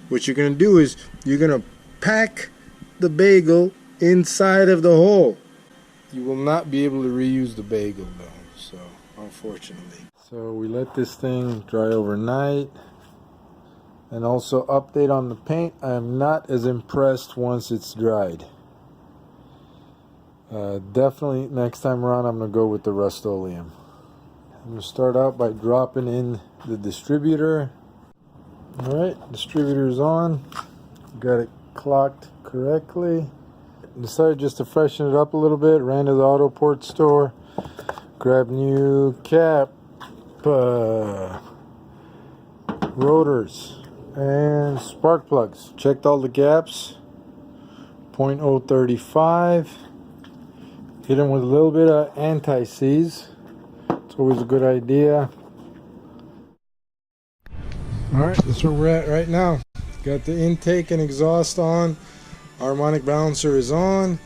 What you're going to do is you're going to pack the bagel inside of the hole. You will not be able to reuse the bagel though, so unfortunately. So we let this thing dry overnight. And also update on the paint, I am not as impressed once it's dried. Definitely next time around I'm going to go with the Rust-Oleum. I'm going to start out by dropping in the distributor. Alright, distributor's on. Got it clocked correctly. Decided just to freshen it up a little bit. Ran to the auto port store. Grabbed new cap. Rotors. And spark plugs. Checked all the gaps. 0.035. Hit them with a little bit of anti-seize. It's always a good idea. Alright, that's where we're at right now. Got the intake and exhaust on. Harmonic balancer is on.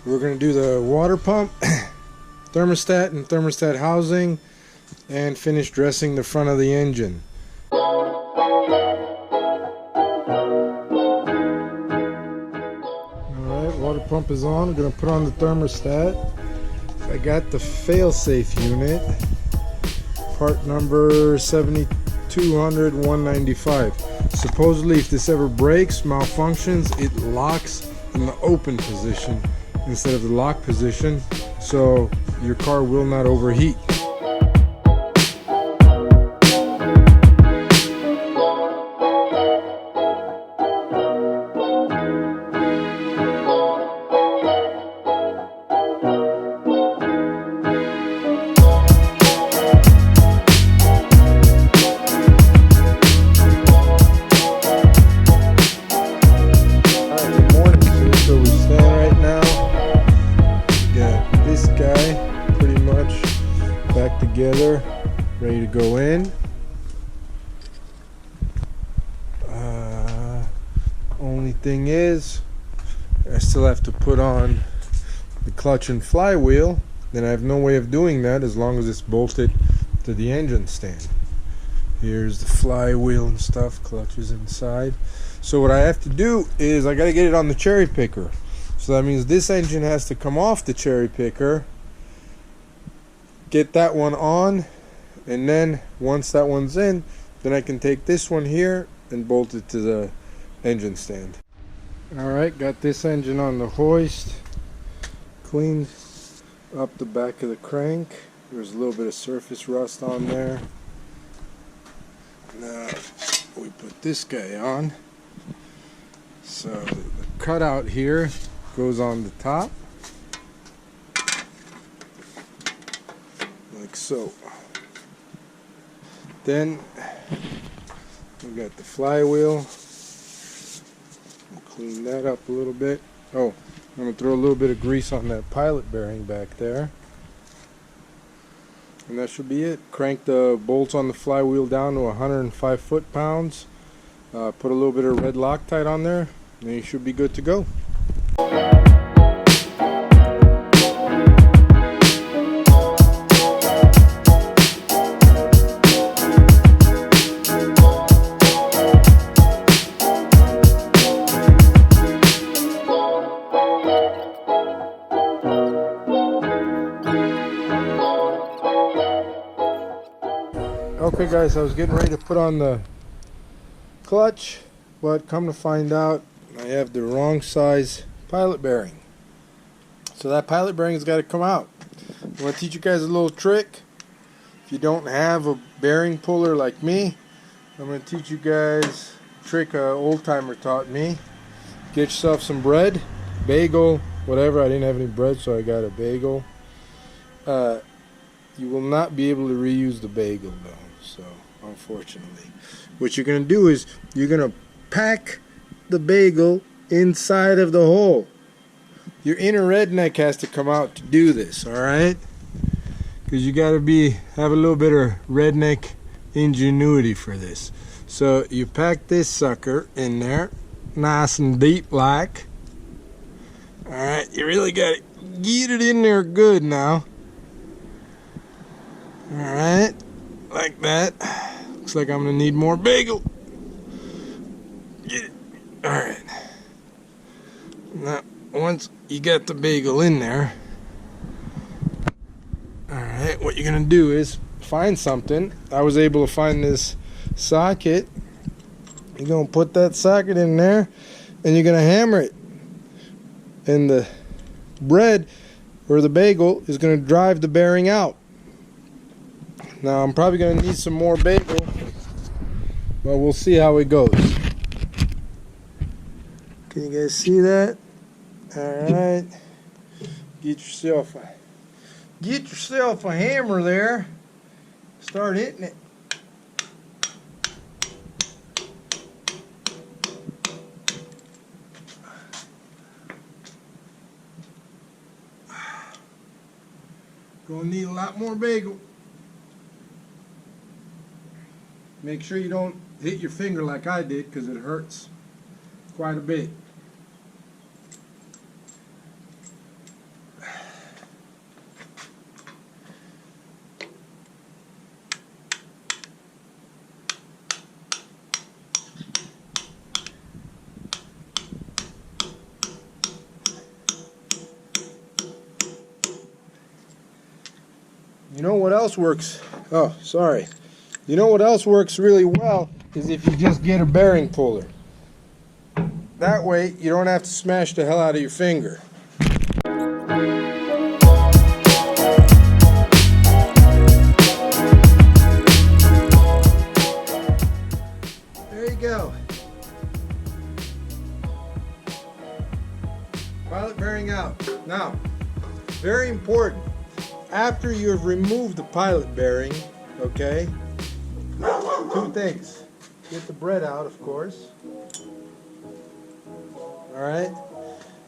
We're going to do the water pump, thermostat and thermostat housing, and finish dressing the front of the engine. Water pump is on. I'm going to put on the thermostat. I got the fail-safe unit, part number 7200-195. Supposedly if this ever breaks, malfunctions, it locks in the open position instead of the lock position, so your car will not overheat. Together, ready to go in. Only thing is, I still have to put on the clutch and flywheel. Then I have no way of doing that as long as it's bolted to the engine stand. Here's the flywheel and stuff, clutch is inside. So what I have to do is I got to get it on the cherry picker. So that means this engine has to come off the cherry picker, get that one on, and then once that one's in, then I can take this one here and bolt it to the engine stand. Alright, got this engine on the hoist. Cleaned up the back of the crank. There's a little bit of surface rust on there. Now we put this guy on. So the cutout here goes on the top. Like so. Then we got the flywheel. We'll clean that up a little bit. Oh, I'm going to throw a little bit of grease on that pilot bearing back there. And that should be it. Crank the bolts on the flywheel down to 105 foot-pounds. Put a little bit of red Loctite on there, and you should be good to go. Okay guys, I was getting ready to put on the clutch, but come to find out I have the wrong size pilot bearing. So that pilot bearing has got to come out. I want to teach you guys a little trick. If you don't have a bearing puller like me, I'm going to teach you guys a trick an old timer taught me. Get yourself some bread, bagel, whatever. I didn't have any bread, so I got a bagel. You will not be able to reuse the bagel though, so unfortunately. What you're going to do is you're going to pack the bagel inside of the hole. Your inner redneck has to come out to do this, alright? Because you got to have a little bit of redneck ingenuity for this. So you pack this sucker in there, nice and deep like. Alright, you really got to get it in there good now. Alright, like that. Looks like I'm going to need more bagel. Get it. Alright. Now, once you get the bagel in there, alright, what you're going to do is find something. I was able to find this socket. You're going to put that socket in there, and you're going to hammer it. And the bread, or the bagel, is going to drive the bearing out. Now, I'm probably going to need some more bagel, but we'll see how it goes. Can you guys see that? Alright. Get yourself a hammer there. Start hitting it. Gonna need a lot more bagel. Make sure you don't hit your finger like I did, because it hurts quite a bit. You know what else works? Oh, sorry. You know what else works really well is if you just get a bearing puller. That way you don't have to smash the hell out of your finger. There you go. Pilot bearing out. Now, very important. After you have removed the pilot bearing, okay, two things. Get the bread out, of course. Alright.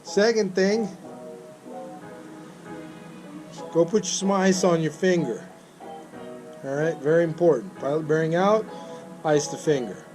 Second thing, go put some ice on your finger. Alright, very important. Pilot bearing out, ice the finger.